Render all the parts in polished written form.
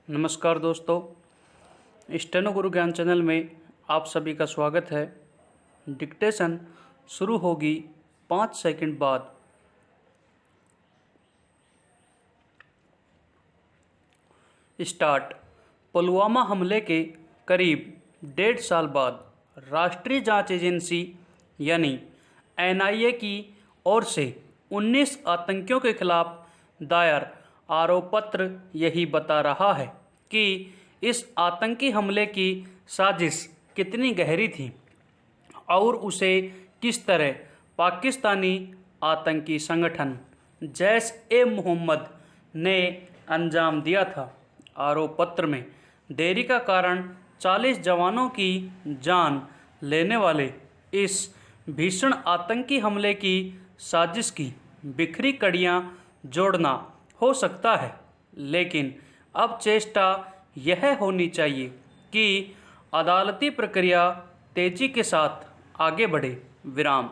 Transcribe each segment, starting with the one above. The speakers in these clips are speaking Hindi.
नमस्कार दोस्तों, स्टेनो गुरु ज्ञान चैनल में आप सभी का स्वागत है। डिक्टेशन शुरू होगी 5 सेकंड बाद। स्टार्ट। पुलवामा हमले के करीब 1.5 साल बाद राष्ट्रीय जांच एजेंसी यानी एनआईए की ओर से 19 आतंकियों के खिलाफ दायर आरोप पत्र यही बता रहा है कि इस आतंकी हमले की साजिश कितनी गहरी थी और उसे किस तरह पाकिस्तानी आतंकी संगठन जैश-ए-मोहम्मद ने अंजाम दिया था। आरोप पत्र में देरी का कारण 40 जवानों की जान लेने वाले इस भीषण आतंकी हमले की साजिश की बिखरी कड़ियां जोड़ना हो सकता है, लेकिन अब चेष्टा यह होनी चाहिए कि अदालती प्रक्रिया तेजी के साथ आगे बढ़े। विराम।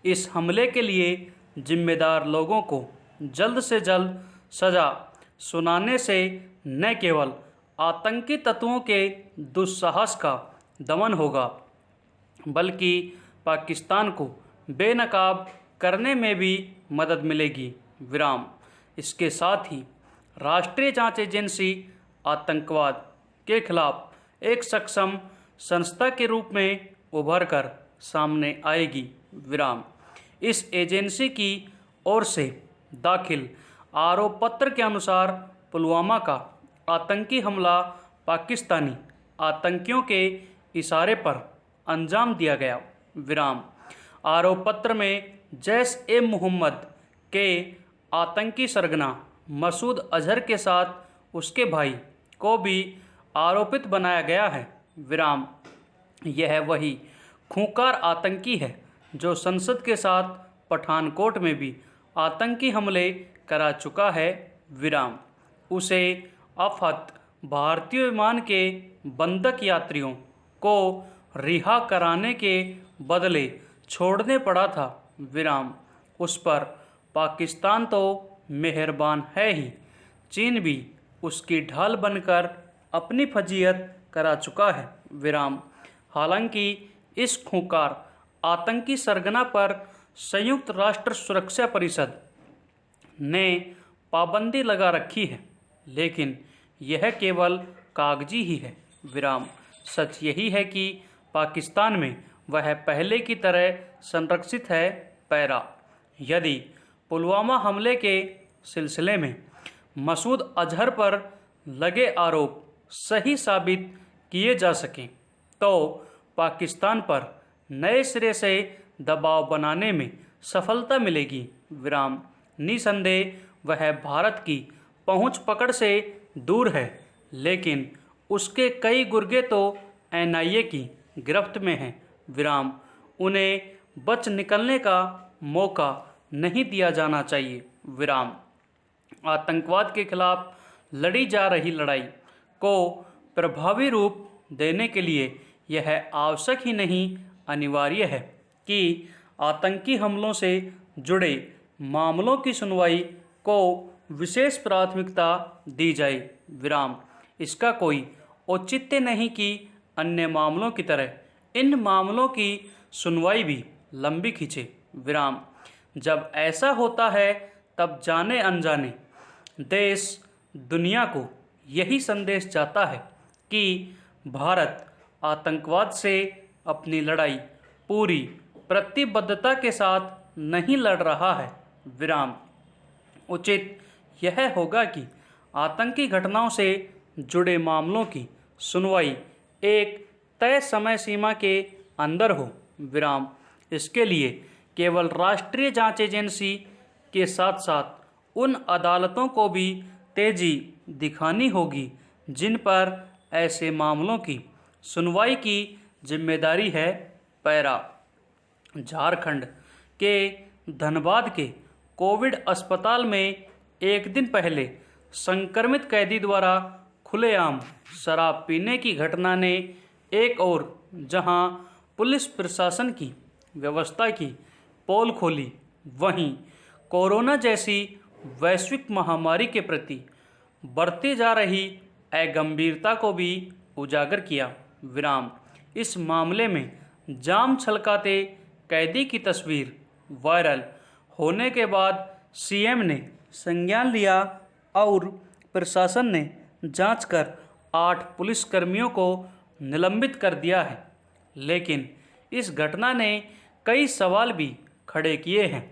इस हमले के लिए जिम्मेदार लोगों को जल्द से जल्द सजा सुनाने से न केवल आतंकी तत्वों के दुस्साहस का दमन होगा, बल्कि पाकिस्तान को बेनकाब करने में भी मदद मिलेगी। विराम। इसके साथ ही राष्ट्रीय जांच एजेंसी आतंकवाद के खिलाफ एक सक्षम संस्था के रूप में उभर कर सामने आएगी। विराम। इस एजेंसी की ओर से दाखिल आरोप पत्र के अनुसार पुलवामा का आतंकी हमला पाकिस्तानी आतंकियों के इशारे पर अंजाम दिया गया। विराम। आरोप पत्र में जैश-ए-मोहम्मद के आतंकी सरगना मसूद अजहर के साथ उसके भाई को भी आरोपित बनाया गया है। विराम। यह वही खूंखार आतंकी है जो संसद के साथ पठानकोट में भी आतंकी हमले करा चुका है। विराम। उसे अफत भारतीय विमान के बंधक यात्रियों को रिहा कराने के बदले छोड़ने पड़ा था। विराम। उस पर पाकिस्तान तो मेहरबान है ही, चीन भी उसकी ढाल बनकर अपनी फजीहत करा चुका है। विराम। हालांकि इस खूंखार आतंकी सरगना पर संयुक्त राष्ट्र सुरक्षा परिषद ने पाबंदी लगा रखी है, लेकिन यह केवल कागजी ही है। विराम। सच यही है कि पाकिस्तान में वह पहले की तरह संरक्षित है। पैरा। यदि पुलवामा हमले के सिलसिले में मसूद अजहर पर लगे आरोप सही साबित किए जा सकें तो पाकिस्तान पर नए सिरे से दबाव बनाने में सफलता मिलेगी। विराम। निसंदेह वह भारत की पहुंच पकड़ से दूर है, लेकिन उसके कई गुर्गे तो एनआईए की गिरफ्त में हैं। विराम। उन्हें बच निकलने का मौका नहीं दिया जाना चाहिए। विराम। आतंकवाद के खिलाफ लड़ी जा रही लड़ाई को प्रभावी रूप देने के लिए यह आवश्यक ही नहीं, अनिवार्य है कि आतंकी हमलों से जुड़े मामलों की सुनवाई को विशेष प्राथमिकता दी जाए। विराम। इसका कोई औचित्य नहीं कि अन्य मामलों की तरह इन मामलों की सुनवाई भी लंबी खींचे। विराम। जब ऐसा होता है तब जाने अनजाने देश दुनिया को यही संदेश जाता है कि भारत आतंकवाद से अपनी लड़ाई पूरी प्रतिबद्धता के साथ नहीं लड़ रहा है। विराम। उचित यह होगा कि आतंकी घटनाओं से जुड़े मामलों की सुनवाई एक तय समय सीमा के अंदर हो। विराम। इसके लिए केवल राष्ट्रीय जांच एजेंसी के साथ साथ उन अदालतों को भी तेजी दिखानी होगी जिन पर ऐसे मामलों की सुनवाई की जिम्मेदारी है। पैरा। झारखंड के धनबाद के कोविड अस्पताल में एक दिन पहले संक्रमित कैदी द्वारा खुलेआम शराब पीने की घटना ने एक और जहां पुलिस प्रशासन की व्यवस्था की पोल खोली, वहीं कोरोना जैसी वैश्विक महामारी के प्रति बढ़ती जा रही अगंभीरता को भी उजागर किया। विराम। इस मामले में जाम छलकाते कैदी की तस्वीर वायरल होने के बाद सीएम ने संज्ञान लिया और प्रशासन ने जांच कर 8 पुलिसकर्मियों को निलंबित कर दिया है। लेकिन इस घटना ने कई सवाल भी खड़े किए हैं,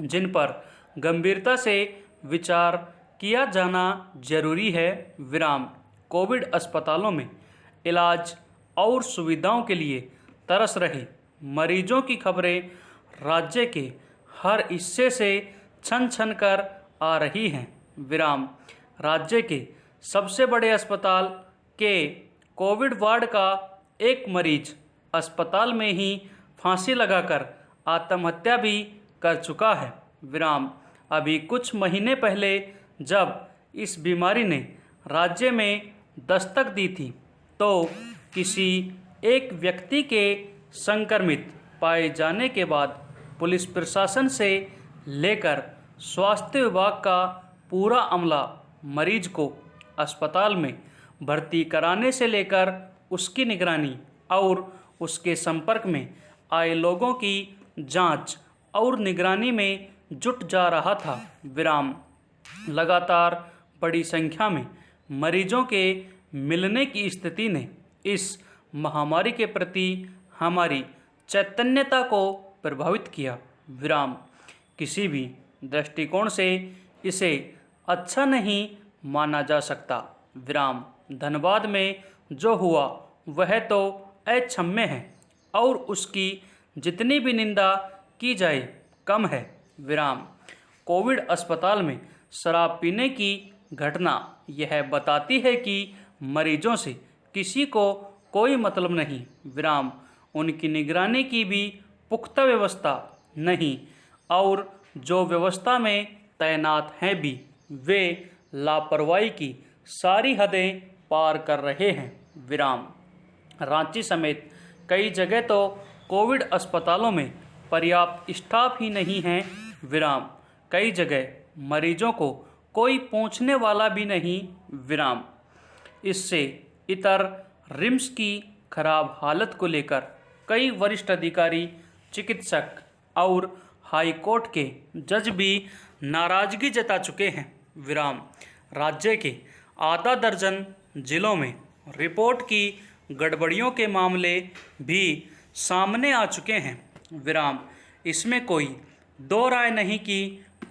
जिन पर गंभीरता से विचार किया जाना जरूरी है। विराम। कोविड अस्पतालों में इलाज और सुविधाओं के लिए तरस रहे मरीजों की खबरें राज्य के हर हिस्से से छन छन कर आ रही हैं। विराम। राज्य के सबसे बड़े अस्पताल के कोविड वार्ड का एक मरीज अस्पताल में ही फांसी लगाकर आत्महत्या भी कर चुका है। विराम। अभी कुछ महीने पहले जब इस बीमारी ने राज्य में दस्तक दी थी तो किसी एक व्यक्ति के संक्रमित पाए जाने के बाद पुलिस प्रशासन से लेकर स्वास्थ्य विभाग का पूरा अमला मरीज को अस्पताल में भर्ती कराने से लेकर उसकी निगरानी और उसके संपर्क में आए लोगों की जांच और निगरानी में जुट जा रहा था। विराम। लगातार बड़ी संख्या में मरीजों के मिलने की स्थिति ने इस महामारी के प्रति हमारी चैतन्यता को प्रभावित किया। विराम। किसी भी दृष्टिकोण से इसे अच्छा नहीं माना जा सकता। विराम। धनबाद में जो हुआ वह तो अक्षम्य है और उसकी जितनी भी निंदा की जाए कम है। विराम। कोविड अस्पताल में शराब पीने की घटना यह बताती है कि मरीजों से किसी को कोई मतलब नहीं। विराम। उनकी निगरानी की भी पुख्ता व्यवस्था नहीं और जो व्यवस्था में तैनात हैं भी वे लापरवाही की सारी हदें पार कर रहे हैं। विराम। रांची समेत कई जगह तो कोविड अस्पतालों में पर्याप्त स्टाफ ही नहीं है। विराम। कई जगह मरीजों को कोई पहुंचने वाला भी नहीं। विराम। इससे इतर रिम्स की खराब हालत को लेकर कई वरिष्ठ अधिकारी, चिकित्सक और हाई कोर्ट के जज भी नाराजगी जता चुके हैं। विराम। राज्य के आधा दर्जन जिलों में रिपोर्ट की गड़बड़ियों के मामले भी सामने आ चुके हैं। विराम। इसमें कोई दो राय नहीं कि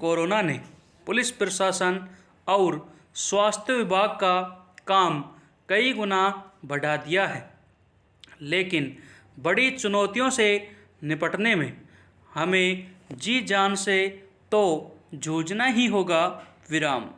कोरोना ने पुलिस प्रशासन और स्वास्थ्य विभाग का काम कई गुना बढ़ा दिया है, लेकिन बड़ी चुनौतियों से निपटने में हमें जी जान से तो जूझना ही होगा। विराम।